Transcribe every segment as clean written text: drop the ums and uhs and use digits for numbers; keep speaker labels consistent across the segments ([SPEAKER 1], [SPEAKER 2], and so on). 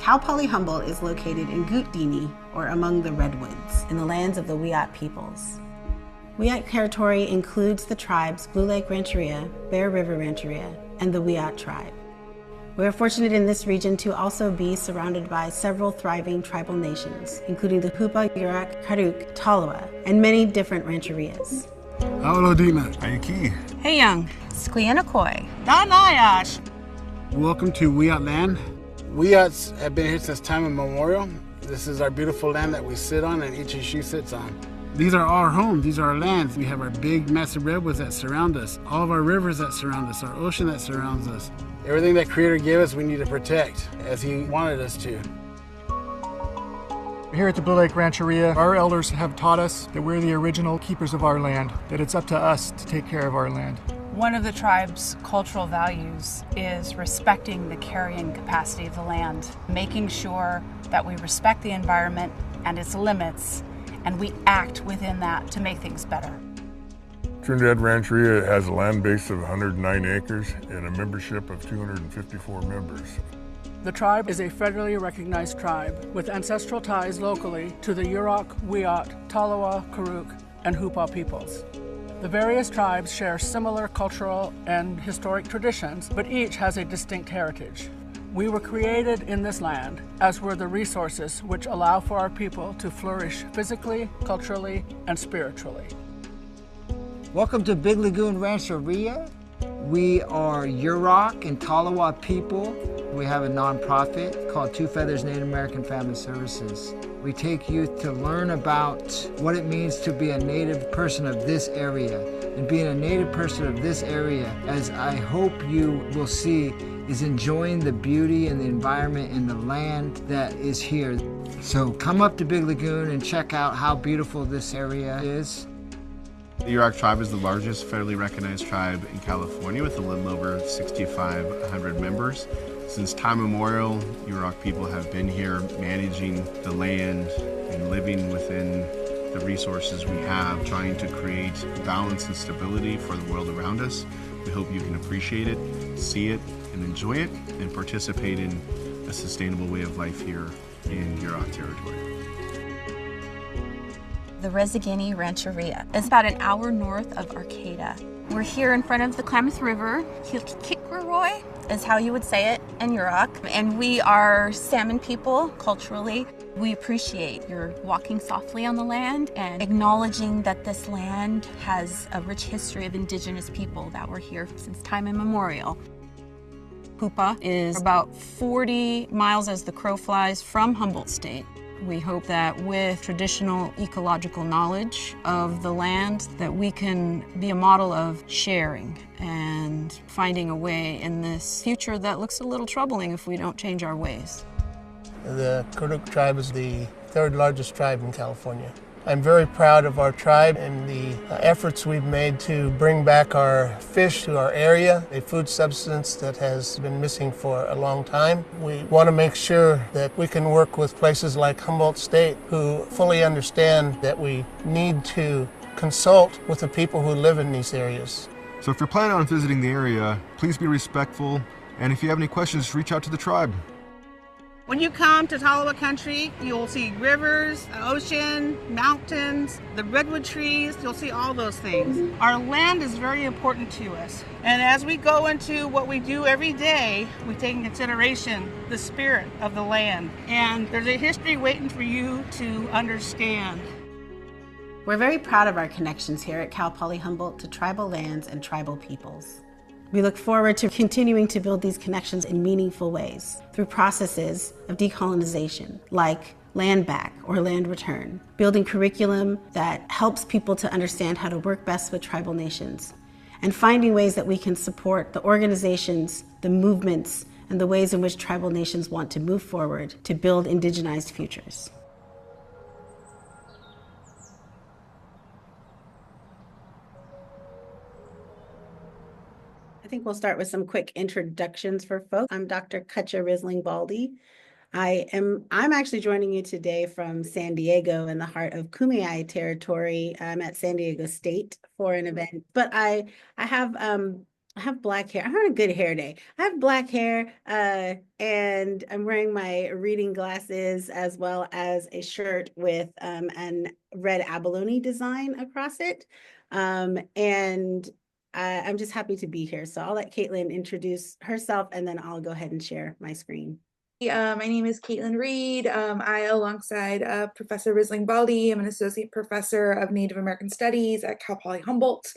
[SPEAKER 1] Cal Poly Humboldt is located in Gutdini, or among the Redwoods, in the lands of the Wiyot peoples. Wiyot territory includes the tribes Blue Lake Rancheria, Bear River Rancheria, and the Wiyot tribe. We are fortunate in this region to also be surrounded by several thriving tribal nations, including the Hupa, Yurok, Karuk, Tolowa, and many different rancherias.
[SPEAKER 2] Aulodina. Ayaki.
[SPEAKER 3] Hey Young. Squeanakoi.
[SPEAKER 4] Danayash.
[SPEAKER 2] Welcome to Wiyot land. Wiyots have been here since time immemorial. This is our beautiful land that we sit on and each issue sits on. These are our homes, these are our lands. We have our big, massive redwoods that surround us, all of our rivers that surround us, our ocean that surrounds us. Everything that Creator gave us, we need to protect as He wanted us to.
[SPEAKER 5] Here at the Blue Lake Rancheria, our elders have taught us that we're the original keepers of our land, that it's up to us to take care of our land.
[SPEAKER 4] One of the tribe's cultural values is respecting the carrying capacity of the land, making sure that we respect the environment and its limits, and we act within that to make things better.
[SPEAKER 6] Trinidad Rancheria has a land base of 109 acres and a membership of 254 members.
[SPEAKER 7] The tribe is a federally recognized tribe with ancestral ties locally to the Yurok, Wiyot, Tolowa, Karuk, and Hupa peoples. The various tribes share similar cultural and historic traditions, but each has a distinct heritage. We were created in this land, as were the resources which allow for our people to flourish physically, culturally, and spiritually.
[SPEAKER 8] Welcome to Big Lagoon Rancheria. We are Yurok and Tolowa people. We have a nonprofit called Two Feathers Native American Family Services. We take youth to learn about what it means to be a native person of this area. And being a native person of this area, as I hope you will see, is enjoying the beauty and the environment and the land that is here. So come up to Big Lagoon and check out how beautiful this area is.
[SPEAKER 9] The Yurok tribe is the largest federally recognized tribe in California with a little over 6,500 members. Since time immemorial, Yurok people have been here managing the land and living within the resources we have, trying to create balance and stability for the world around us. We hope you can appreciate it, see it, and enjoy it, and participate in a sustainable way of life here in Yurok territory.
[SPEAKER 3] The Risling Rancheria is about an hour north of Arcata. We're here in front of the Klamath River. Kikroy is how you would say it in Yurok. And we are salmon people culturally. We appreciate your walking softly on the land and acknowledging that this land has a rich history of Indigenous people that were here since time immemorial. Hupa is about 40 miles as the crow flies from Humboldt State. We hope that with traditional ecological knowledge of the land that we can be a model of sharing and finding a way in this future that looks a little troubling if we don't change our ways.
[SPEAKER 10] The Karuk tribe is the third largest tribe in California. I'm very proud of our tribe and the efforts we've made to bring back our fish to our area, a food substance that has been missing for a long time. We want to make sure that we can work with places like Humboldt State who fully understand that we need to consult with the people who live in these areas.
[SPEAKER 11] So if you're planning on visiting the area, please be respectful, and if you have any questions, reach out to the tribe.
[SPEAKER 4] When you come to Tolowa country, you'll see rivers, ocean, mountains, the redwood trees. You'll see all those things. Our land is very important to us. And as we go into what we do every day, we take in consideration the spirit of the land. And there's a history waiting for you to understand.
[SPEAKER 1] We're very proud of our connections here at Cal Poly Humboldt to tribal lands and tribal peoples. We look forward to continuing to build these connections in meaningful ways through processes of decolonization, like land back or land return, building curriculum that helps people to understand how to work best with tribal nations, and finding ways that we can support the organizations, the movements, and the ways in which tribal nations want to move forward to build indigenized futures. I think we'll start with some quick introductions for folks. I'm Dr. Cutcha Risling Baldy. I'm actually joining you today from San Diego in the heart of Kumeyaay territory. I'm at San Diego State for an event, but I have I have black hair. I'm having a good hair day. I have black hair, and I'm wearing my reading glasses as well as a shirt with an red abalone design across it. And I'm just happy to be here. So I'll let Kaitlin introduce herself, and then I'll go ahead and share my screen.
[SPEAKER 12] My name is Caitlin Reed. I, alongside Professor Risling Baldy, am an associate professor of Native American Studies at Cal Poly Humboldt.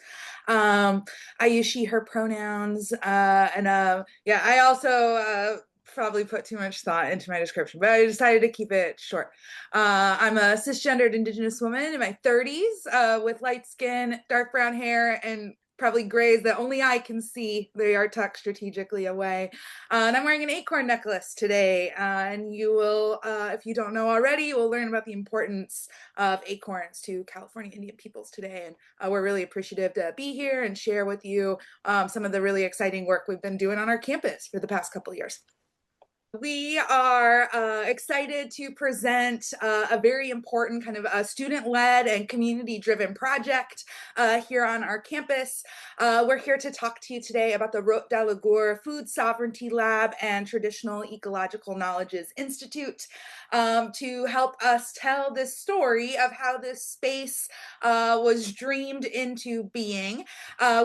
[SPEAKER 12] I use she, her pronouns, yeah, I also probably put too much thought into my description, but I decided to keep it short. I'm a cisgendered Indigenous woman in my 30s with light skin, dark brown hair, and probably grays that only I can see. They are tucked strategically away. And I'm wearing an acorn necklace today. And you will, if you don't know already, you will learn about the importance of acorns to California Indian peoples today. And we're really appreciative to be here and share with you some of the really exciting work we've been doing on our campus for the past couple of years. We are excited to present a very important kind of a student-led and community-driven project here on our campus. We're here to talk to you today about the Rote Dalagur Food Sovereignty Lab and Traditional Ecological Knowledges Institute to help us tell this story of how this space was dreamed into being.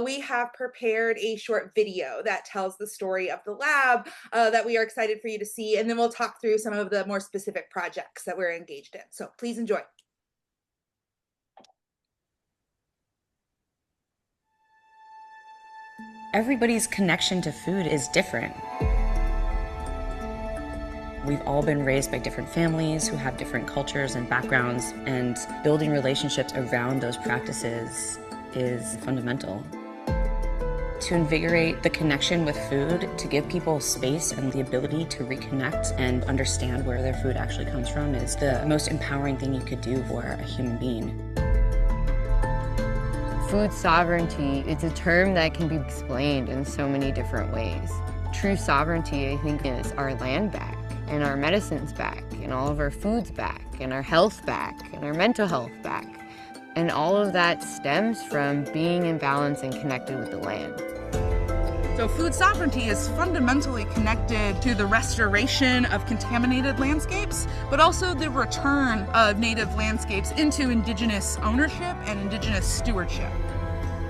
[SPEAKER 12] We have prepared a short video that tells the story of the lab that we are excited for you to see, and then we'll talk through some of the more specific projects that we're engaged in. So please enjoy.
[SPEAKER 13] Everybody's connection to food is different. We've all been raised by different families who have different cultures and backgrounds, and building relationships around those practices is fundamental. To invigorate the connection with food, to give people space and the ability to reconnect and understand where their food actually comes from is the most empowering thing you could do for a human being.
[SPEAKER 14] Food sovereignty, it's a term that can be explained in so many different ways. True sovereignty, I think, is our land back, and our medicines back, and all of our foods back, and our health back, and our mental health back. And all of that stems from being in balance and connected with the land.
[SPEAKER 12] So food sovereignty is fundamentally connected to the restoration of contaminated landscapes, but also the return of native landscapes into Indigenous ownership and Indigenous stewardship.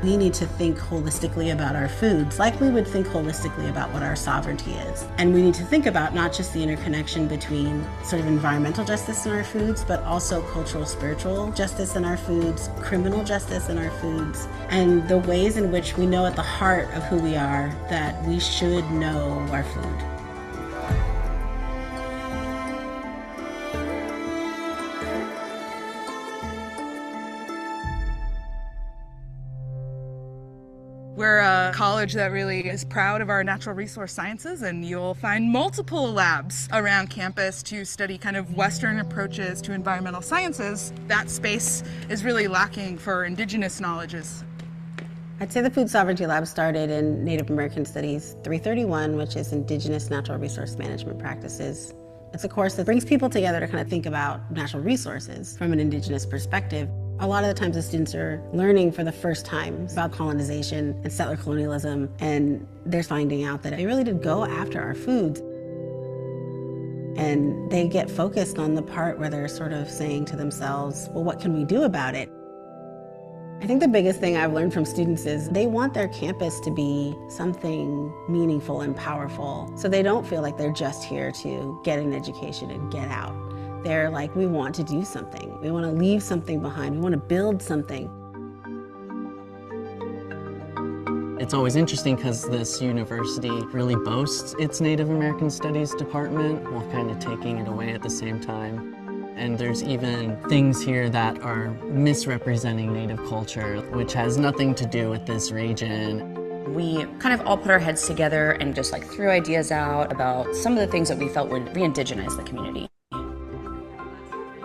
[SPEAKER 1] We need to think holistically about our foods, like we would think holistically about what our sovereignty is. And we need to think about not just the interconnection between sort of environmental justice in our foods, but also cultural, spiritual justice in our foods, criminal justice in our foods, and the ways in which we know at the heart of who we are that we should know our food.
[SPEAKER 12] We're a college that really is proud of our natural resource sciences, and you'll find multiple labs around campus to study kind of Western approaches to environmental sciences. That space is really lacking for Indigenous knowledges.
[SPEAKER 1] I'd say the Food Sovereignty Lab started in Native American Studies 331, which is Indigenous Natural Resource Management Practices. It's a course that brings people together to kind of think about natural resources from an Indigenous perspective. A lot of the times the students are learning for the first time about colonization and settler colonialism, and they're finding out that they really did go after our foods. And they get focused on the part where they're sort of saying to themselves, well, what can we do about it? I think the biggest thing I've learned from students is they want their campus to be something meaningful and powerful, so they don't feel like they're just here to get an education and get out. They're like, we want to do something. We want to leave something behind. We want to build something.
[SPEAKER 15] It's always interesting because this university really boasts its Native American Studies department while kind of taking it away at the same time. And there's even things here that are misrepresenting Native culture, which has nothing to do with this region.
[SPEAKER 13] We kind of all put our heads together and just like threw ideas out about some of the things that we felt would re-indigenize the community.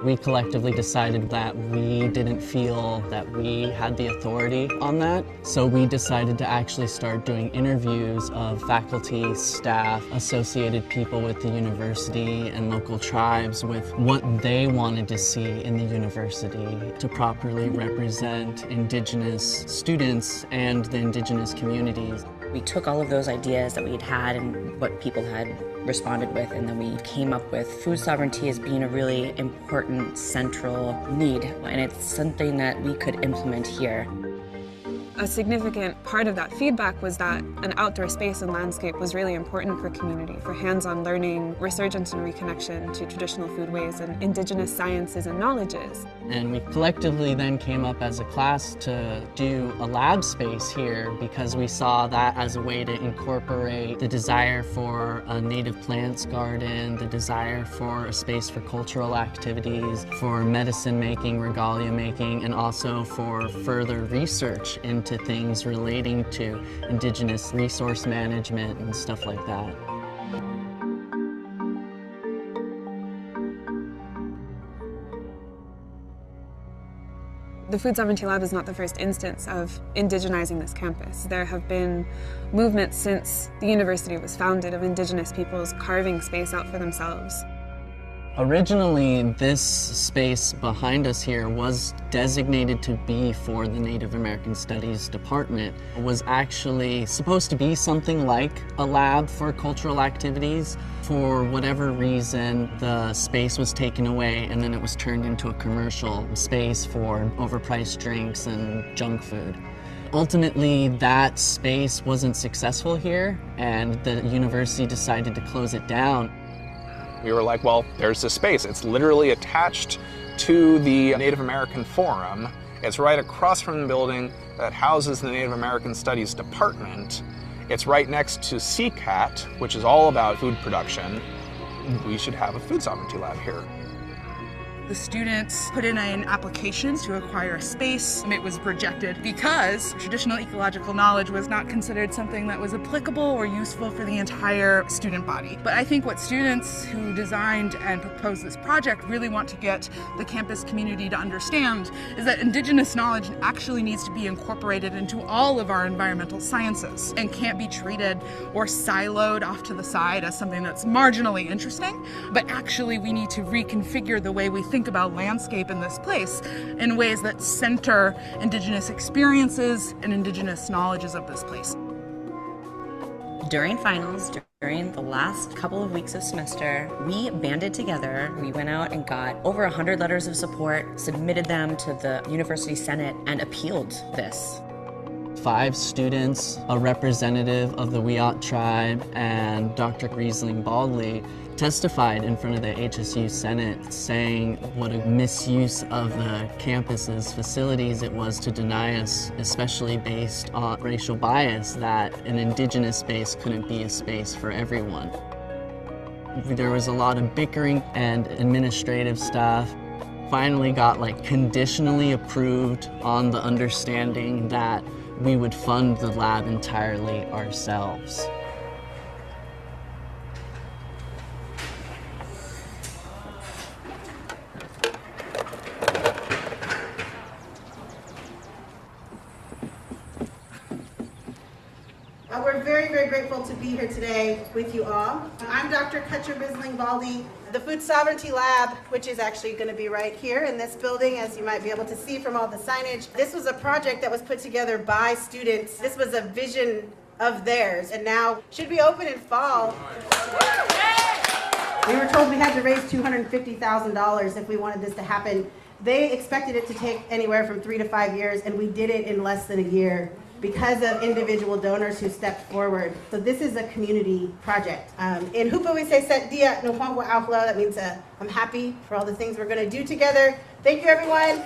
[SPEAKER 15] We collectively decided that we didn't feel that we had the authority on that, so we decided to actually start doing interviews of faculty, staff, associated people with the university, and local tribes with what they wanted to see in the university to properly represent Indigenous students and the Indigenous communities.
[SPEAKER 13] We took all of those ideas that we'd had and what people had responded with, and then we came up with food sovereignty as being a really important central need, and it's something that we could implement here.
[SPEAKER 16] A significant part of that feedback was that an outdoor space and landscape was really important for community, for hands-on learning, resurgence and reconnection to traditional foodways and Indigenous sciences and knowledges.
[SPEAKER 15] And we collectively then came up as a class to do a lab space here because we saw that as a way to incorporate the desire for a native plants garden, the desire for a space for cultural activities, for medicine making, regalia making, and also for further research into things relating to Indigenous resource management and stuff like that.
[SPEAKER 16] The Food Sovereignty Lab is not the first instance of indigenizing this campus. There have been movements since the university was founded of Indigenous peoples carving space out for themselves.
[SPEAKER 15] Originally, this space behind us here was designated to be for the Native American Studies department. It was actually supposed to be something like a lab for cultural activities. For whatever reason, the space was taken away and then it was turned into a commercial space for overpriced drinks and junk food. Ultimately, that space wasn't successful here and the university decided to close it down.
[SPEAKER 17] We were like, well, there's this space. It's literally attached to the Native American Forum. It's right across from the building that houses the Native American Studies Department. It's right next to CCAT, which is all about food production. We should have a food sovereignty lab here.
[SPEAKER 18] The students put in an application to acquire a space, and it was rejected because traditional ecological knowledge was not considered something that was applicable or useful for the entire student body. But I think what students who designed and proposed this project really want to get the campus community to understand is that Indigenous knowledge actually needs to be incorporated into all of our environmental sciences and can't be treated or siloed off to the side as something that's marginally interesting, but actually we need to reconfigure the way we think about landscape in this place in ways that center Indigenous experiences and Indigenous knowledges of this place.
[SPEAKER 13] During finals, during the last couple of weeks of semester, we banded together. We went out and got over 100 letters of support, submitted them to the University Senate, and appealed this.
[SPEAKER 15] 5 students, a representative of the Wiyot tribe, and Dr. Risling Baldy testified in front of the HSU Senate saying what a misuse of the campus's facilities it was to deny us, especially based on racial bias, that an Indigenous space couldn't be a space for everyone. There was a lot of bickering and administrative stuff. Finally got conditionally approved on the understanding that we would fund the lab entirely ourselves.
[SPEAKER 1] We're very, very grateful to be here today with you all. I'm Dr. Cutcha Risling Baldy. The Food Sovereignty Lab, which is actually going to be right here in this building, as you might be able to see from all the signage. This was a project that was put together by students. This was a vision of theirs, and now should be open in fall. We were told we had to raise $250,000 if we wanted this to happen. They expected it to take anywhere from 3 to 5 years, and we did it in less than a year because of individual donors who stepped forward. So this is a community project. In Hoopa we say set dia no hongwa outflow. That means I'm happy for all the things we're gonna do together. Thank you, everyone.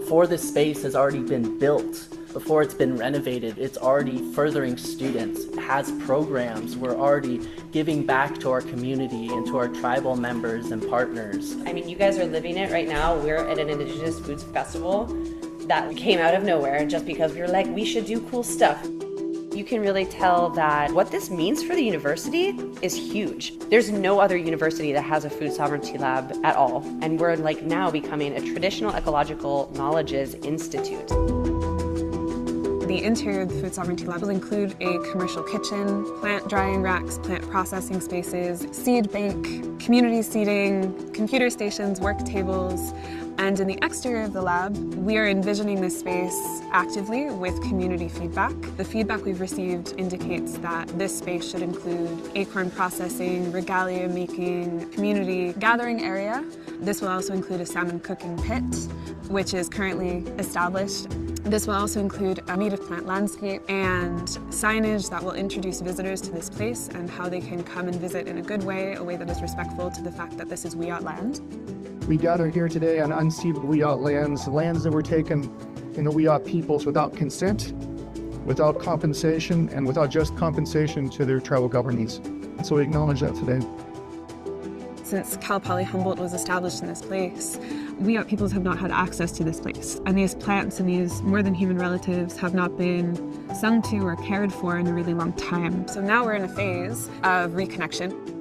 [SPEAKER 19] Before this space has already been built, before it's been renovated, it's already furthering students, it has programs, we're already giving back to our community and to our tribal members and partners.
[SPEAKER 20] I mean, you guys are living it right now. We're at an Indigenous Foods Festival that came out of nowhere just because we were like, we should do cool stuff. You can really tell that what this means for the university is huge. There's no other university that has a food sovereignty lab at all. And we're now becoming a traditional ecological knowledges institute.
[SPEAKER 16] The interior of the Food Sovereignty Lab will include a commercial kitchen, plant drying racks, plant processing spaces, seed bank, community seating, computer stations, work tables, And in the exterior of the lab, we are envisioning this space actively with community feedback. The feedback we've received indicates that this space should include acorn processing, regalia making, community gathering area. This will also include a salmon cooking pit, which is currently established. This will also include a native plant landscape and signage that will introduce visitors to this place and how they can come and visit in a good way, a way that is respectful to the fact that this is Wiyot land.
[SPEAKER 5] We gather here today on unceded Wiyot lands that were taken in the Wiyot peoples without consent, without compensation, and without just compensation to their tribal governance. So we acknowledge that today.
[SPEAKER 16] Since Cal Poly Humboldt was established in this place, Wiyot peoples have not had access to this place. And these plants and these more than human relatives have not been sung to or cared for in a really long time. So now we're in a phase of reconnection.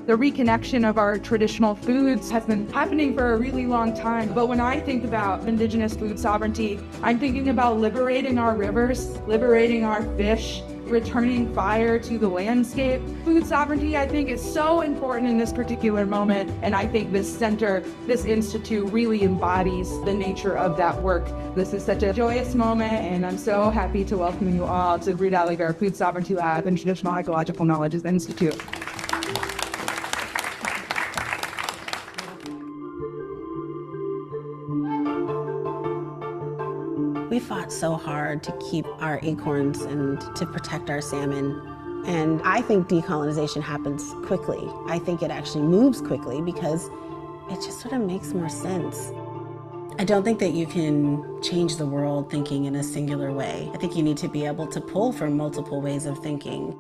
[SPEAKER 21] The reconnection of our traditional foods has been happening for a really long time. But when I think about Indigenous food sovereignty, I'm thinking about liberating our rivers, liberating our fish, returning fire to the landscape. Food sovereignty, I think, is so important in this particular moment. And I think this center, this institute really embodies the nature of that work. This is such a joyous moment, and I'm so happy to welcome you all to Ruth Alliger Food Sovereignty Lab and Traditional Ecological Knowledges Institute.
[SPEAKER 1] We fought so hard to keep our acorns and to protect our salmon. And I think decolonization happens quickly. I think it actually moves quickly because it just sort of makes more sense. I don't think that you can change the world thinking in a singular way. I think you need to be able to pull from multiple ways of thinking.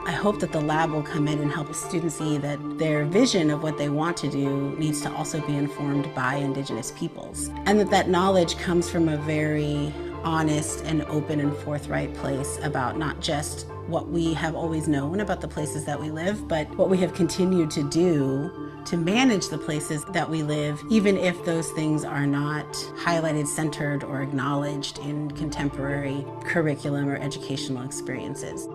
[SPEAKER 1] I hope that the lab will come in and help students see that their vision of what they want to do needs to also be informed by Indigenous peoples. And that knowledge comes from a very honest and open and forthright place about not just what we have always known about the places that we live, but what we have continued to do to manage the places that we live, even if those things are not highlighted, centered, or acknowledged in contemporary curriculum or educational experiences.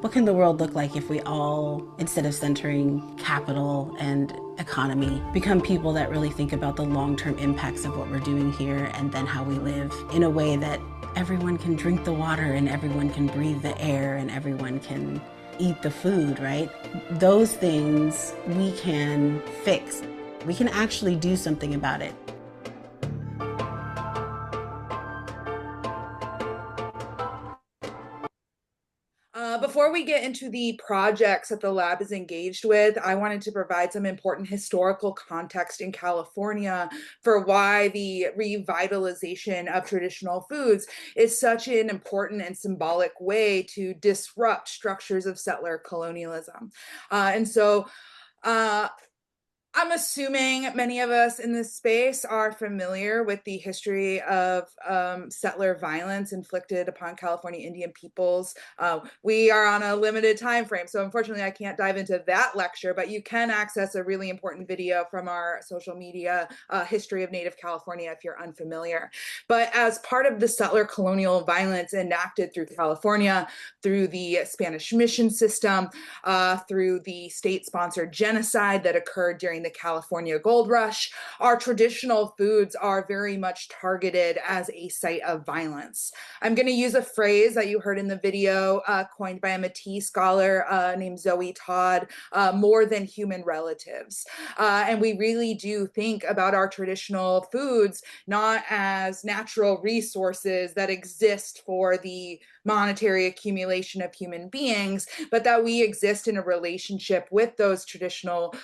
[SPEAKER 1] What can the world look like if we all, instead of centering capital and economy, become people that really think about the long-term impacts of what we're doing here and then how we live in a way that everyone can drink the water and everyone can breathe the air and everyone can eat the food, right? Those things we can fix. We can actually do something about it.
[SPEAKER 12] Before we get into the projects that the lab is engaged with, I wanted to provide some important historical context in California for why the revitalization of traditional foods is such an important and symbolic way to disrupt structures of settler colonialism. I'm assuming many of us in this space are familiar with the history of settler violence inflicted upon California Indian peoples. We are on a limited time frame, so unfortunately I can't dive into that lecture, but you can access a really important video from our social media, History of Native California, if you're unfamiliar. But as part of the settler colonial violence enacted through California, through the Spanish mission system, through the state-sponsored genocide that occurred during the California Gold Rush, our traditional foods are very much targeted as a site of violence. I'm going to use a phrase that you heard in the video coined by a Métis scholar named Zoe Todd, more than human relatives. And we really do think about our traditional foods not as natural resources that exist for the monetary accumulation of human beings, but that we exist in a relationship with those traditional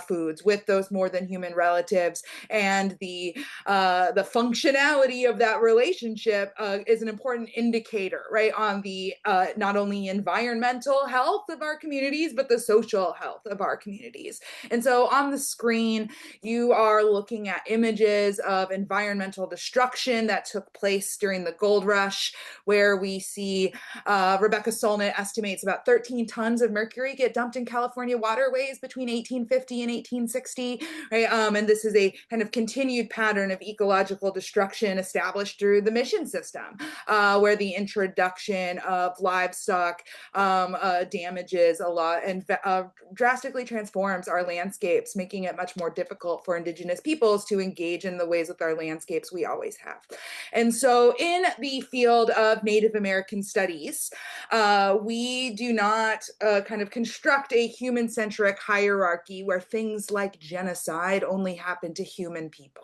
[SPEAKER 12] foods, with those more than human relatives, and the functionality of that relationship is an important indicator, right, on the not only environmental health of our communities, but the social health of our communities. And so on the screen, you are looking at images of environmental destruction that took place during the gold rush, where we see Rebecca Solnit estimates about 13 tons of mercury get dumped in California waterways between 1850 and 1960, right? And this is a kind of continued pattern of ecological destruction established through the mission system, where the introduction of livestock damages a lot and drastically transforms our landscapes, making it much more difficult for Indigenous peoples to engage in the ways with our landscapes we always have. And so in the field of Native American studies, we do not kind of construct a human-centric hierarchy where things like genocide only happen to human people.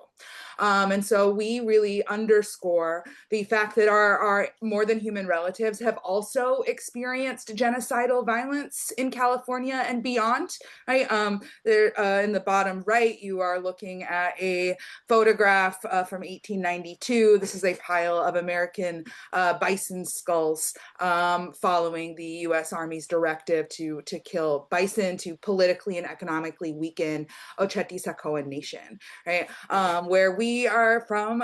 [SPEAKER 12] And so we really underscore the fact that our more than human relatives have also experienced genocidal violence in California and beyond, right? There, in the bottom right, you are looking at a photograph from 1892. This is a pile of American bison skulls following the U.S. Army's directive to kill bison to politically and economically weaken Oceti-Sakowin Nation, right? Where we are from,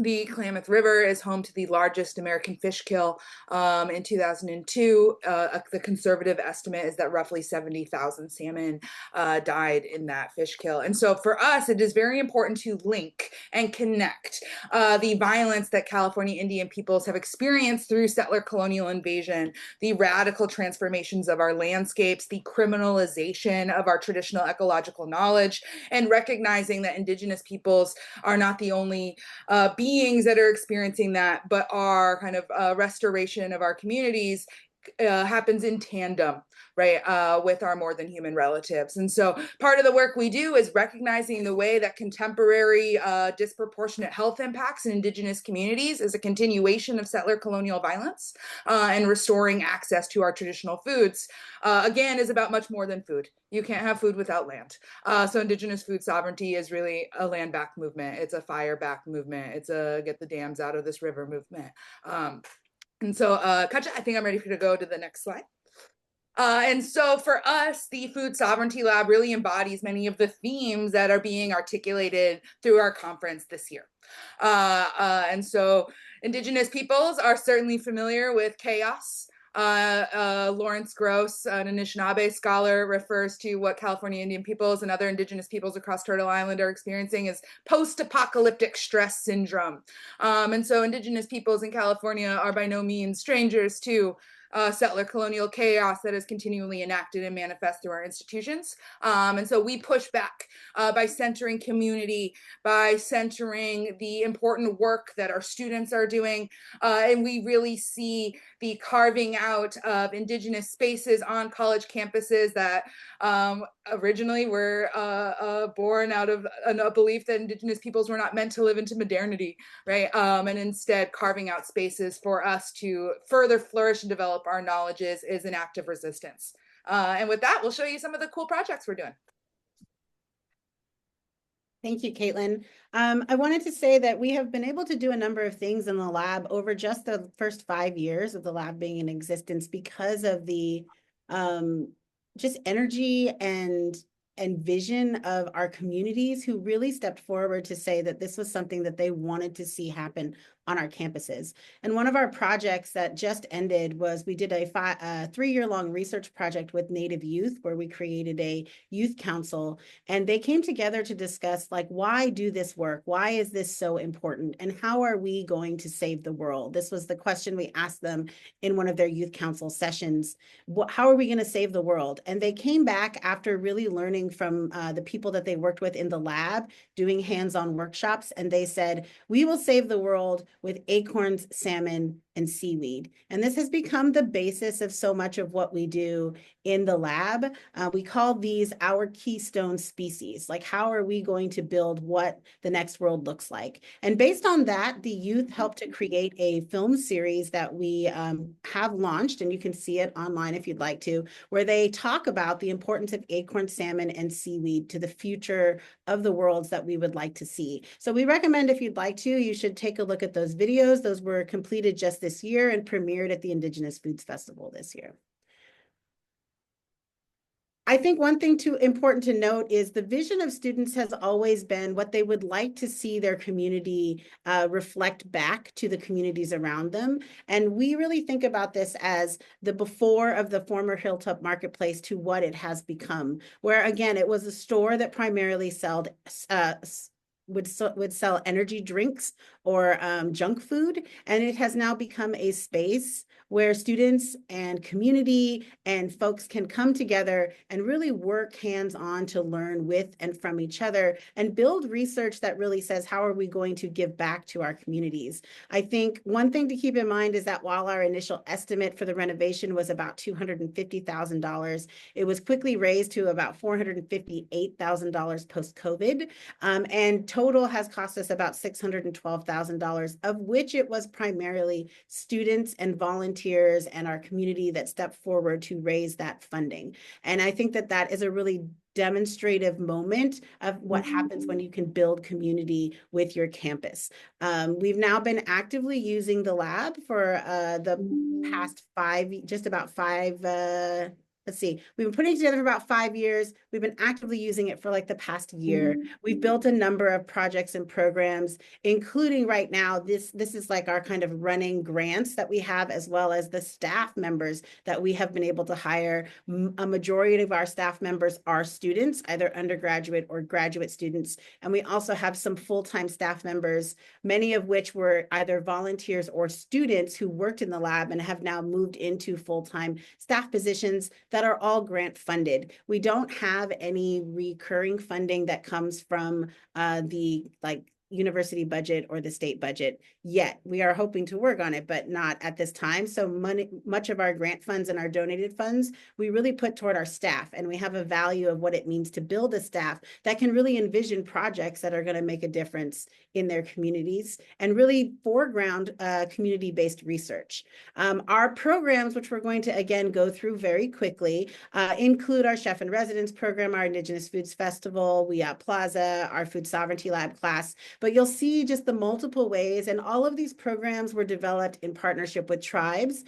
[SPEAKER 12] the Klamath River is home to the largest American fish kill in 2002. The conservative estimate is that roughly 70,000 salmon died in that fish kill. And so for us, it is very important to link and connect the violence that California Indian peoples have experienced through settler colonial invasion, the radical transformations of our landscapes, the criminalization of our traditional ecological knowledge, and recognizing that Indigenous peoples are not the only beings that are experiencing that, but our kind of restoration of our communities happens in tandem, right, with our more than human relatives. And so part of the work we do is recognizing the way that contemporary disproportionate health impacts in Indigenous communities is a continuation of settler colonial violence, and restoring access to our traditional foods, again, is about much more than food. You can't have food without land. So Indigenous food sovereignty is really a land back movement. It's a fire back movement. It's a get the dams out of this river movement. And so, Cutcha, I think I'm ready for you to go to the next slide. And so for us, the Food Sovereignty Lab really embodies many of the themes that are being articulated through our conference this year. And so Indigenous peoples are certainly familiar with chaos. Lawrence Gross, an Anishinaabe scholar, refers to what California Indian peoples and other Indigenous peoples across Turtle Island are experiencing as post-apocalyptic stress syndrome. And so Indigenous peoples in California are by no means strangers to settler colonial chaos that is continually enacted and manifest through our institutions. And so we push back by centering community, by centering the important work that our students are doing. And we really see the carving out of Indigenous spaces on college campuses that originally were born out of a belief that Indigenous peoples were not meant to live into modernity, right? And instead carving out spaces for us to further flourish and develop our knowledges is an act of resistance. And with that, we'll show you some of the cool projects we're doing.
[SPEAKER 1] Thank you, Kaitlin. I wanted to say that we have been able to do a number of things in the lab over just the first 5 years of the lab being in existence because of the just energy and vision of our communities who really stepped forward to say that this was something that they wanted to see happen on our campuses. And one of our projects that just ended was we did a 3-year-long research project with Native youth where we created a youth council, and they came together to discuss, like, why do this work? Why is this so important? And how are we going to save the world? This was the question we asked them in one of their youth council sessions. How are we going to save the world? And they came back after really learning from the people that they worked with in the lab, doing hands-on workshops, and they said, we will save the world with acorns, salmon, and seaweed. And this has become the basis of so much of what we do in the lab. We call these our keystone species. Like, how are we going to build what the next world looks like? And based on that, the youth helped to create a film series that we have launched, and you can see it online if you'd like to, where they talk about the importance of acorn, salmon, and seaweed to the future of the worlds that we would like to see. So we recommend, if you'd like to, you should take a look at those videos. Those were completed just this year and premiered at the Indigenous Foods Festival this year. I think one thing important to note is the vision of students has always been what they would like to see their community reflect back to the communities around them. And we really think about this as the before of the former Hilltop Marketplace to what it has become, where again, it was a store that primarily would sell energy drinks or junk food, and it has now become a space where students and community and folks can come together and really work hands-on to learn with and from each other and build research that really says, how are we going to give back to our communities? I think one thing to keep in mind is that while our initial estimate for the renovation was about $250,000, it was quickly raised to about $458,000 post-COVID, and total has cost us about $612,000, of which it was primarily students and volunteers and our community that stepped forward to raise that funding. And I think that that is a really demonstrative moment of what happens when you can build community with your campus. We've now been actively using the lab for the past we've been putting it together for about 5 years. We've been actively using it for like the past year. We've built a number of projects and programs, including right now, this is like our kind of running grants that we have, as well as the staff members that we have been able to hire. A majority of our staff members are students, either undergraduate or graduate students. And we also have some full-time staff members, many of which were either volunteers or students who worked in the lab and have now moved into full-time staff positions that are all grant funded. We don't have any recurring funding that comes from the university budget or the state budget yet. We are hoping to work on it, but not at this time. So much of our grant funds and our donated funds, we really put toward our staff, and we have a value of what it means to build a staff that can really envision projects that are going to make a difference in their communities and really foreground community-based research. Our programs, which we're going to again go through very quickly, include our Chef in Residence program, our Indigenous Foods Festival, Wiyot Plaza, our Food Sovereignty Lab class. But you'll see just the multiple ways, and all of these programs were developed in partnership with tribes.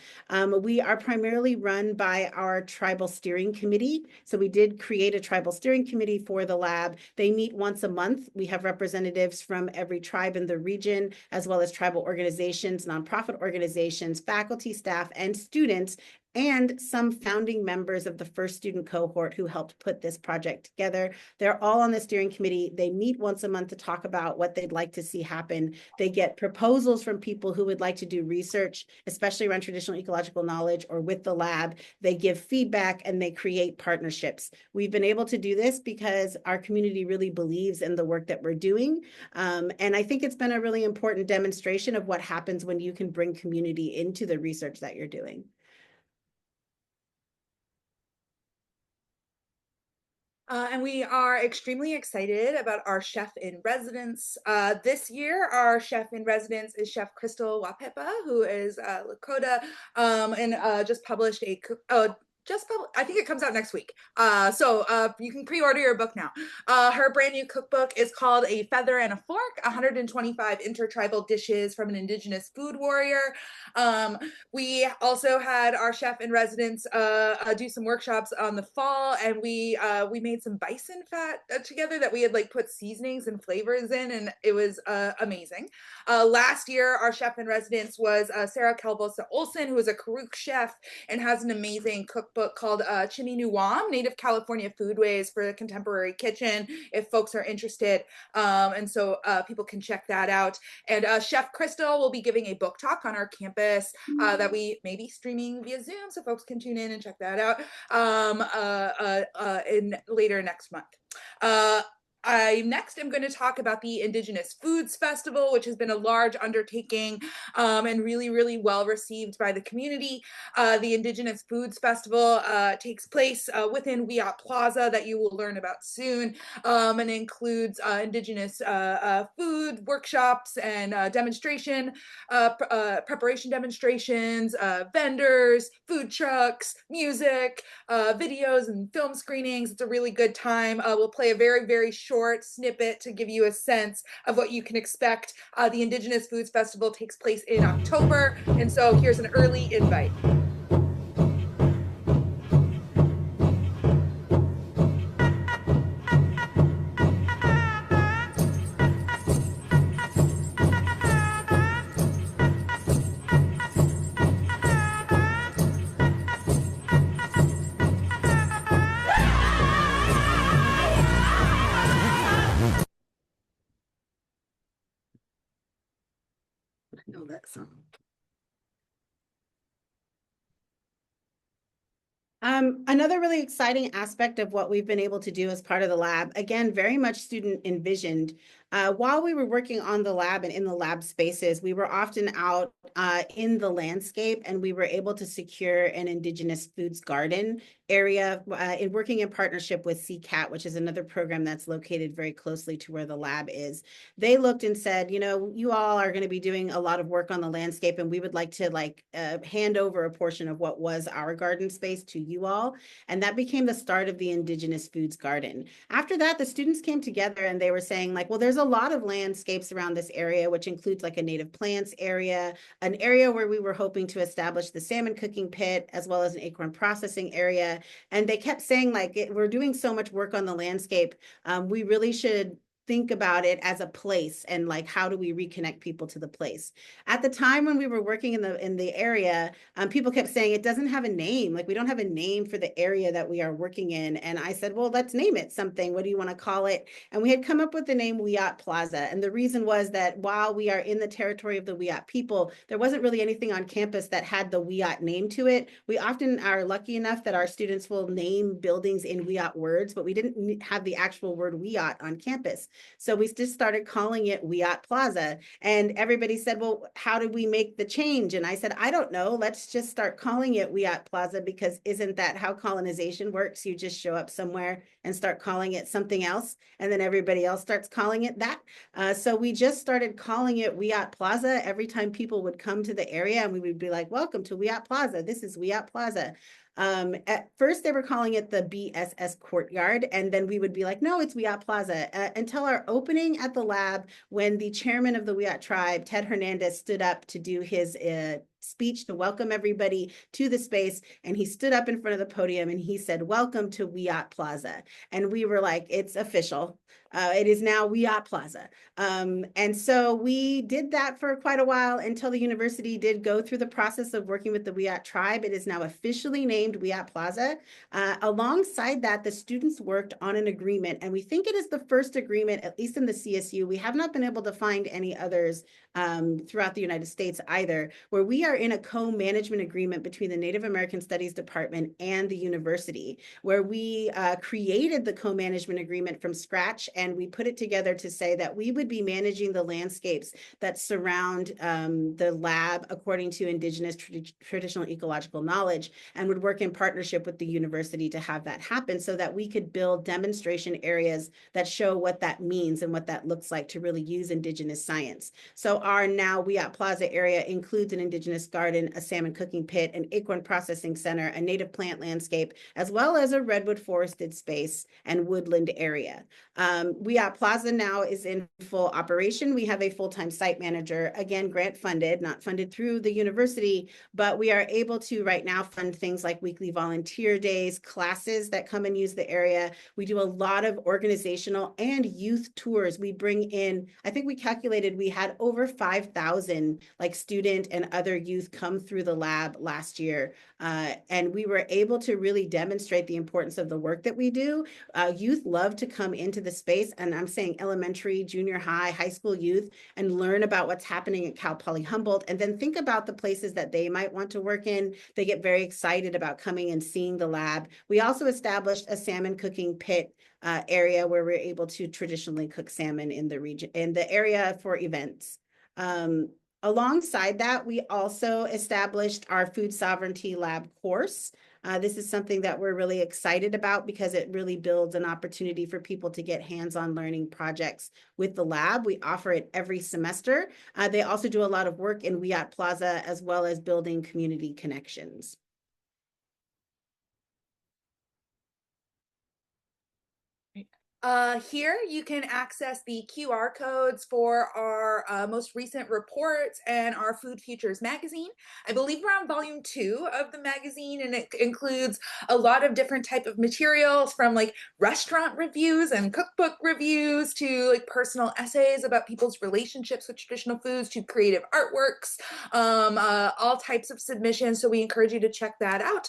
[SPEAKER 1] We are primarily run by our tribal steering committee. So we did create a tribal steering committee for the lab. They meet once a month. We have representatives from every tribe in the region, as well as tribal organizations, nonprofit organizations, faculty, staff, and students, and some founding members of the first student cohort who helped put this project together. They're all on the steering committee. They meet once a month to talk about what they'd like to see happen. They get proposals from people who would like to do research, especially around traditional ecological knowledge or with the lab. They give feedback and they create partnerships. We've been able to do this because our community really believes in the work that we're doing. And I think it's been a really important demonstration of what happens when you can bring community into the research that you're doing.
[SPEAKER 12] And we are extremely excited about our chef in residence. This year, our chef in residence is Chef Crystal Wapepa, who is Lakota, and just published I think it comes out next week. So you can pre-order your book now. Her brand new cookbook is called A Feather and a Fork, 125 Intertribal Dishes from an Indigenous Food Warrior. We also had our chef in residence do some workshops on the fall, and we made some bison fat together that we had put seasonings and flavors in, and it was amazing. Last year, our chef in residence was Sarah Kelbosa Olson, who is a Karuk chef and has an amazing cookbook called Chimmy Nuwam, Native California Foodways for the Contemporary Kitchen, if folks are interested. And so people can check that out. And Chef Crystal will be giving a book talk on our campus that we may be streaming via Zoom, so folks can tune in and check that out in later next month. Next, I'm going to talk about the Indigenous Foods Festival, which has been a large undertaking and really, really well received by the community. The Indigenous Foods Festival takes place within Wiyot Plaza, that you will learn about soon, and includes Indigenous food workshops and preparation demonstrations, vendors, food trucks, music, videos, and film screenings. It's a really good time. We'll play a very, very short snippet to give you a sense of what you can expect. The Indigenous Foods Festival takes place in October, and so here's an early invite.
[SPEAKER 1] know that song. Another really exciting aspect of what we've been able to do as part of the lab, again, very much student envisioned. While we were working on the lab and in the lab spaces, we were often out in the landscape, and we were able to secure an Indigenous foods garden area in working in partnership with CCAT, which is another program that's located very closely to where the lab is. They looked and said, you know, you all are going to be doing a lot of work on the landscape, and we would like to hand over a portion of what was our garden space to you all. And that became the start of the Indigenous Foods Garden. After that, the students came together and they were saying like, well, there's a lot of landscapes around this area, which includes like a native plants area, an area where we were hoping to establish the salmon cooking pit, as well as an acorn processing area. And they kept saying like, we're doing so much work on the landscape. We really should think about it as a place, and like, how do we reconnect people to the place? At the time when we were working in the area, people kept saying it doesn't have a name. Like, we don't have a name for the area that we are working in. And I said, well, let's name it something. What do you want to call it? And we had come up with the name Wiyot Plaza. And the reason was that while we are in the territory of the Wiyot people, there wasn't really anything on campus that had the Wiyot name to it. We often are lucky enough that our students will name buildings in Wiyot words, but we didn't have the actual word Wiyot on campus. So we just started calling it Wiyot Plaza. And everybody said, well, how did we make the change? And I said, I don't know. Let's just start calling it Wiyot Plaza, because isn't that how colonization works? You just show up somewhere and start calling it something else, and then everybody else starts calling it that. So we just started calling it Wiyot Plaza every time people would come to the area, and we would be like, welcome to Wiyot Plaza. This is Wiyot Plaza. At first they were calling it the BSS Courtyard, and then we would be like, no, it's Wiyot Plaza, until our opening at the lab, when the chairman of the Wiyot tribe, Ted Hernandez, stood up to do his speech to welcome everybody to the space. And he stood up in front of the podium and he said, welcome to Wiyot Plaza. And we were like, it's official. It is now Wiyot Plaza. And so we did that for quite a while, until the university did go through the process of working with the Wiyot tribe. It is now officially named Wiyot Plaza. Alongside that, the students worked on an agreement, and we think it is the first agreement, at least in the CSU. We have not been able to find any others throughout the United States either, where we are in a co-management agreement between the Native American Studies Department and the university, where we created the co-management agreement from scratch, and we put it together to say that we would be managing the landscapes that surround the lab according to Indigenous traditional ecological knowledge, and would work in partnership with the university to have that happen, so that we could build demonstration areas that show what that means and what that looks like to really use Indigenous science. So our now Wiyot Plaza area includes an Indigenous garden, a salmon cooking pit, an acorn processing center, a native plant landscape, as well as a redwood forested space and woodland area. Wiyot Plaza now is in full operation. We have a full-time site manager, again, grant funded, not funded through the university, but we are able to right now fund things like weekly volunteer days, classes that come and use the area. We do a lot of organizational and youth tours. We bring in, I think we calculated we had over 5,000 like student and other youth come through the lab last year. And we were able to really demonstrate the importance of the work that we do. Youth love to come into the space, and I'm saying elementary, junior high, high school youth, and learn about what's happening at Cal Poly Humboldt, and then think about the places that they might want to work in. They get very excited about coming and seeing the lab. We also established a salmon cooking pit area where we're able to traditionally cook salmon in the region, in the area for events. Alongside that, we also established our food sovereignty lab course. This is something that we're really excited about, because it really builds an opportunity for people to get hands-on learning projects with the lab. We offer it every semester. They also do a lot of work in Wiyot Plaza, as well as building community connections.
[SPEAKER 12] Here you can access the QR codes for our most recent reports and our Food Futures magazine. I believe we're on volume 2 of the magazine, and it includes a lot of different type of materials, from like restaurant reviews and cookbook reviews to like personal essays about people's relationships with traditional foods to creative artworks, all types of submissions. So we encourage you to check that out.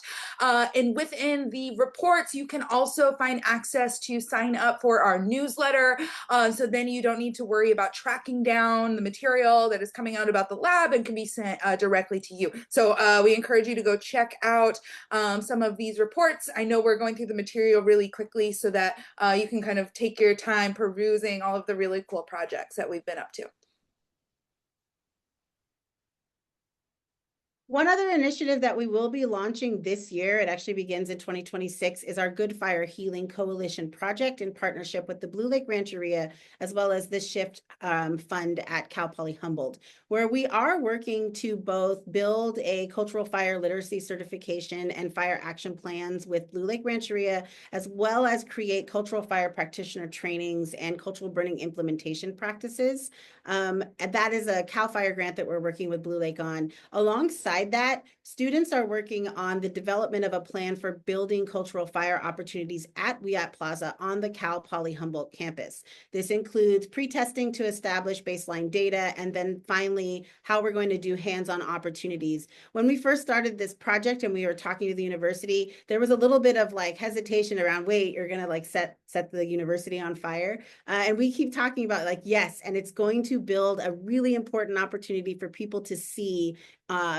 [SPEAKER 12] And within the reports, you can also find access to sign up for our newsletter. So then you don't need to worry about tracking down the material that is coming out about the lab and can be sent directly to you. So we encourage you to go check out some of these reports. I know we're going through the material really quickly so that you can kind of take your time perusing all of the really cool projects that we've been up to.
[SPEAKER 1] One other initiative that we will be launching this year, it actually begins in 2026, is our Good Fire Healing Coalition project in partnership with the Blue Lake Rancheria, as well as the Shift Fund at Cal Poly Humboldt, where we are working to both build a cultural fire literacy certification and fire action plans with Blue Lake Rancheria, as well as create cultural fire practitioner trainings and cultural burning implementation practices. And that is a CAL FIRE grant that we're working with Blue Lake on. Alongside that, students are working on the development of a plan for building cultural fire opportunities at Wyatt Plaza on the Cal Poly Humboldt campus. This includes pre-testing to establish baseline data, and then finally, how we're going to do hands-on opportunities. When we first started this project and we were talking to the university, there was a little bit of like hesitation around, wait, you're gonna like set the university on fire? And we keep talking about like, yes, and it's going to build a really important opportunity for people to see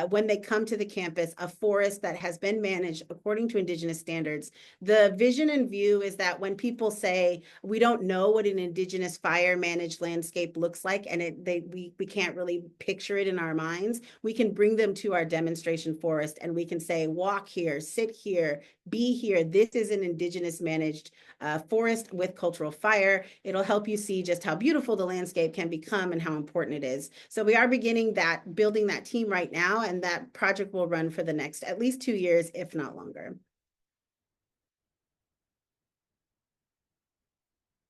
[SPEAKER 1] when they come to the campus, a forest that has been managed according to Indigenous standards. The vision and view is that when people say, we don't know what an Indigenous fire managed landscape looks like, and we can't really picture it in our minds, we can bring them to our demonstration forest and we can say, walk here, sit here, be here. This is an Indigenous managed forest with cultural fire. It'll help you see just how beautiful the landscape can become and how important it is. So we are beginning that, building that team right now, and that project will run for the next at least 2 years, if not longer.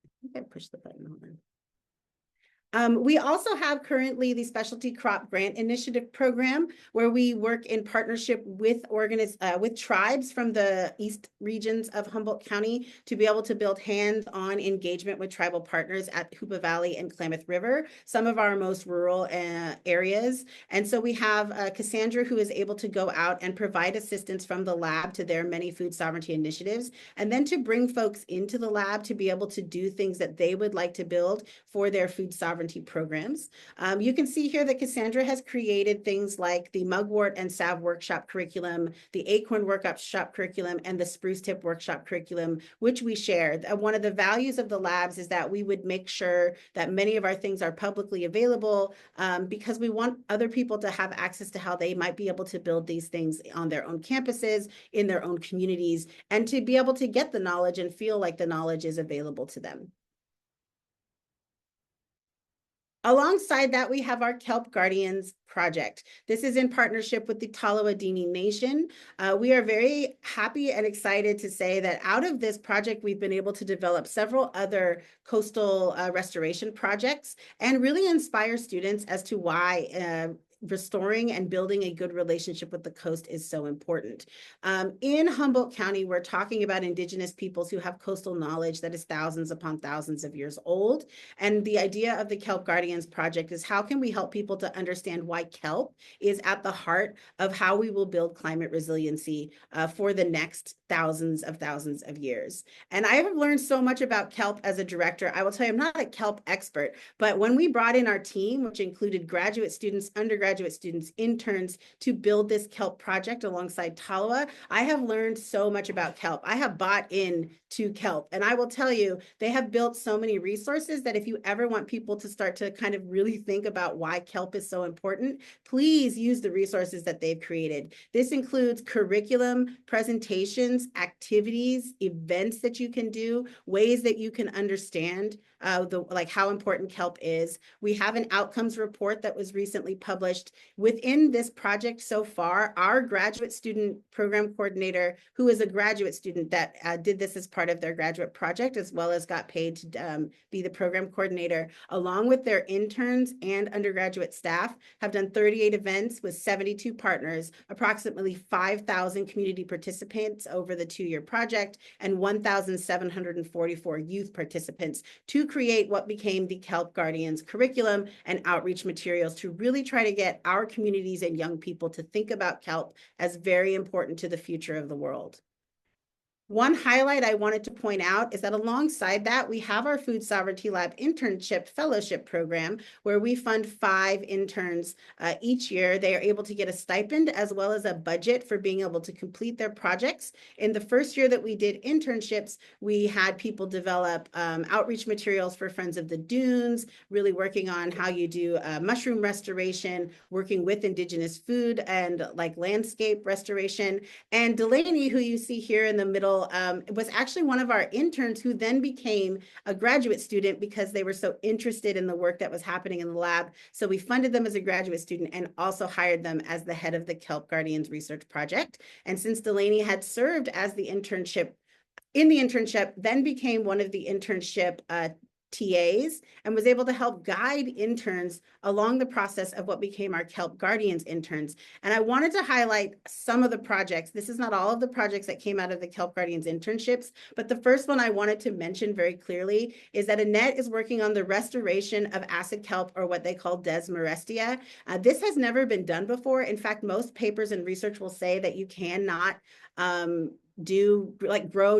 [SPEAKER 1] I think I pushed the button. Hold on. We also have currently the Specialty Crop Grant Initiative program, where we work in partnership with tribes from the east regions of Humboldt County to be able to build hands-on engagement with tribal partners at Hoopa Valley and Klamath River, some of our most rural areas. And so we have Cassandra, who is able to go out and provide assistance from the lab to their many food sovereignty initiatives, and then to bring folks into the lab to be able to do things that they would like to build for their food sovereignty programs. You can see here that Cassandra has created things like the Mugwort and Salve workshop curriculum, the Acorn workshop curriculum, and the Spruce Tip workshop curriculum, which we share. One of the values of the labs is that we would make sure that many of our things are publicly available because we want other people to have access to how they might be able to build these things on their own campuses, in their own communities, and to be able to get the knowledge and feel like the knowledge is available to them. Alongside that, we have our Kelp Guardians project. This is in partnership with the Tolowa-Dini Nation. We are very happy and excited to say that out of this project, we've been able to develop several other coastal restoration projects and really inspire students as to why restoring and building a good relationship with the coast is so important. In Humboldt County, we're talking about Indigenous peoples who have coastal knowledge that is thousands upon thousands of years old. And the idea of the Kelp Guardians project is how can we help people to understand why kelp is at the heart of how we will build climate resiliency for the next thousands of years. And I have learned so much about kelp as a director. I will tell you, I'm not a kelp expert, but when we brought in our team, which included graduate students, undergraduate students, interns, to build this kelp project alongside Tolowa, I have learned so much about kelp. I have bought in to kelp, and I will tell you, they have built so many resources that if you ever want people to start to kind of really think about why kelp is so important, please use the resources that they've created. This includes curriculum, presentations, activities, events that you can do, ways that you can understand like how important kelp is. We have an outcomes report that was recently published. Within this project so far, our graduate student program coordinator, who is a graduate student that did this as part of their graduate project, as well as got paid to be the program coordinator, along with their interns and undergraduate staff, have done 38 events with 72 partners, approximately 5,000 community participants over the 2-year project, and 1,744 youth participants to create what became the Kelp Guardians curriculum and outreach materials to really try to get our communities and young people to think about kelp as very important to the future of the world. One highlight I wanted to point out is that alongside that, we have our Food Sovereignty Lab Internship Fellowship Program, where we fund 5 interns each year. They are able to get a stipend as well as a budget for being able to complete their projects. In the first year that we did internships, we had people develop outreach materials for Friends of the Dunes, really working on how you do mushroom restoration, working with Indigenous food and like landscape restoration. And Delaney, who you see here in the middle, was actually one of our interns who then became a graduate student because they were so interested in the work that was happening in the lab. So we funded them as a graduate student and also hired them as the head of the Kelp Guardians Research Project. And since Delaney had served as the internship, then became one of the internship TAs and was able to help guide interns along the process of what became our Kelp Guardians interns. And I wanted to highlight some of the projects. This is not all of the projects that came out of the Kelp Guardians internships, but the first one I wanted to mention very clearly is that Annette is working on the restoration of acid kelp, or what they call Desmorestia. This has never been done before. In fact, most papers and research will say that you cannot grow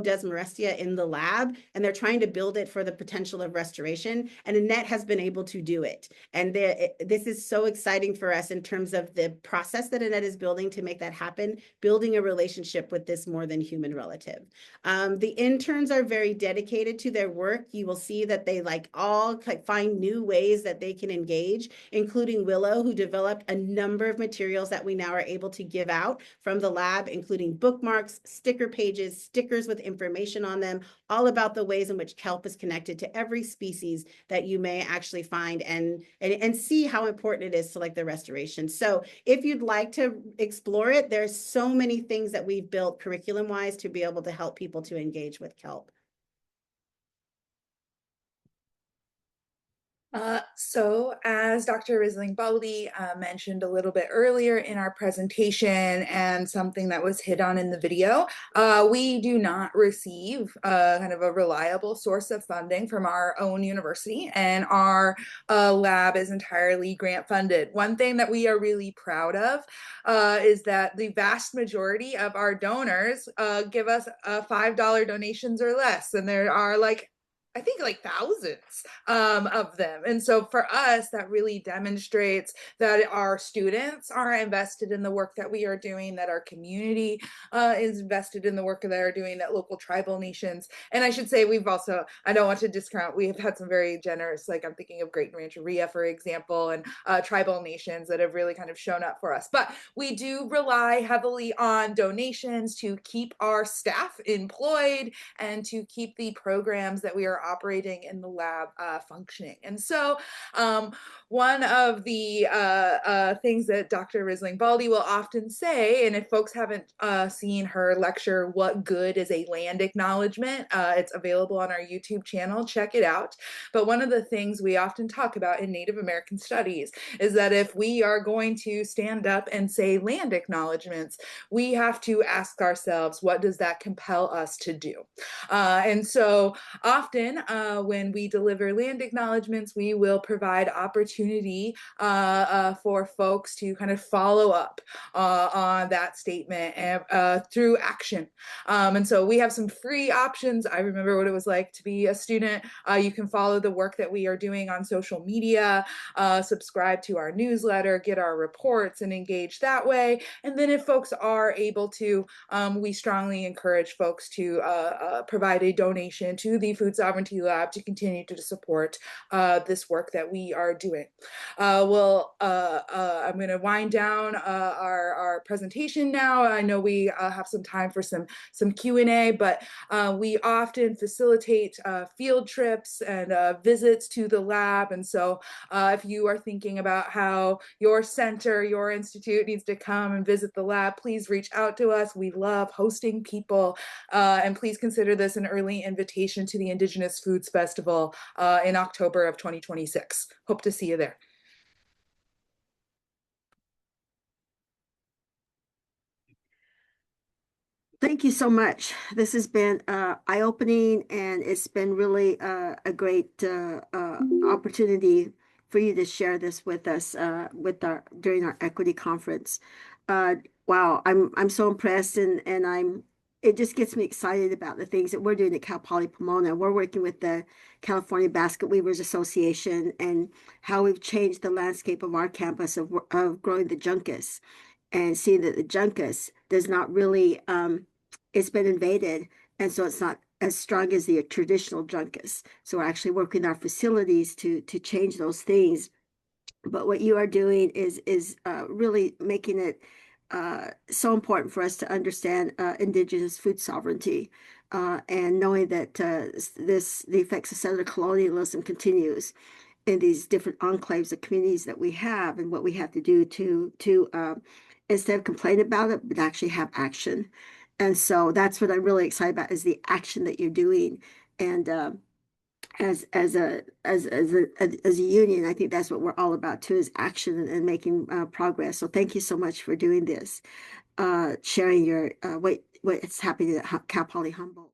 [SPEAKER 1] Desmorestia in the lab, and they're trying to build it for the potential of restoration, and Annette has been able to do it. And this is so exciting for us in terms of the process that Annette is building to make that happen, building a relationship with this more than human relative. The interns are very dedicated to their work. You will see that they all find new ways that they can engage, including Willow, who developed a number of materials that we now are able to give out from the lab, including bookmarks, sticker pages, stickers with information on them, all about the ways in which kelp is connected to every species that you may actually find, and see how important it is to the restoration. So if you'd like to explore it, there's so many things that we've built curriculum-wise to be able to help people to engage with kelp.
[SPEAKER 12] So as Dr. Risling Baldy mentioned a little bit earlier in our presentation, and something that was hit on in the video, we do not receive kind of a reliable source of funding from our own university, and our lab is entirely grant funded. One thing that we are really proud of is that the vast majority of our donors give us $5 donations or less, and there are I think thousands of them. And so for us, that really demonstrates that our students are invested in the work that we are doing, that our community is invested in the work that they're doing, that local tribal nations. And I should say, we've also, I don't want to discount, we have had some very generous, I'm thinking of Great Rancheria, for example, and tribal nations that have really kind of shown up for us. But we do rely heavily on donations to keep our staff employed and to keep the programs that we are operating in the lab functioning. And so one of the things that Dr. Risling Baldy will often say, and if folks haven't seen her lecture, What Good is a Land Acknowledgement? It's available on our YouTube channel, check it out. But one of the things we often talk about in Native American studies is that if we are going to stand up and say land acknowledgements, we have to ask ourselves, what does that compel us to do? And so often when we deliver land acknowledgements, we will provide opportunity for folks to kind of follow up on that statement and through action. And so we have some free options. I remember what it was like to be a student. You can follow the work that we are doing on social media, subscribe to our newsletter, get our reports, and engage that way. And then if folks are able to, we strongly encourage folks to provide a donation to the Food Sovereignty Lab to continue to support this work that we are doing. I'm going to wind down our presentation now. I know we have some time for some Q&A, but we often facilitate field trips and visits to the lab. And so if you are thinking about how your center, your institute needs to come and visit the lab, please reach out to us. We love hosting people. And please consider this an early invitation to the Indigenous Foods Festival in October of 2026. Hope to see you there.
[SPEAKER 2] Thank you so much. This has been eye-opening, and it's been really a great opportunity for you to share this with us during our equity conference. Wow, I'm so impressed, and I'm it just gets me excited about the things that we're doing at Cal Poly Pomona. We're working with the California Basket Weavers Association and how we've changed the landscape of our campus of growing the juncus and seeing that the juncus does not really, it's been invaded. And so it's not as strong as the traditional juncus. So we're actually working our facilities to change those things. But what you are doing is really making it so important for us to understand Indigenous food sovereignty and knowing that the effects of settler colonialism continues in these different enclaves of communities that we have, and what we have to do to instead of complain about it, but actually have action. And so that's what I'm really excited about, is the action that you're doing. And as a union, I think that's what we're all about too, is action and making progress. So thank you so much for doing this, sharing your what's happening at Cal Poly Humboldt.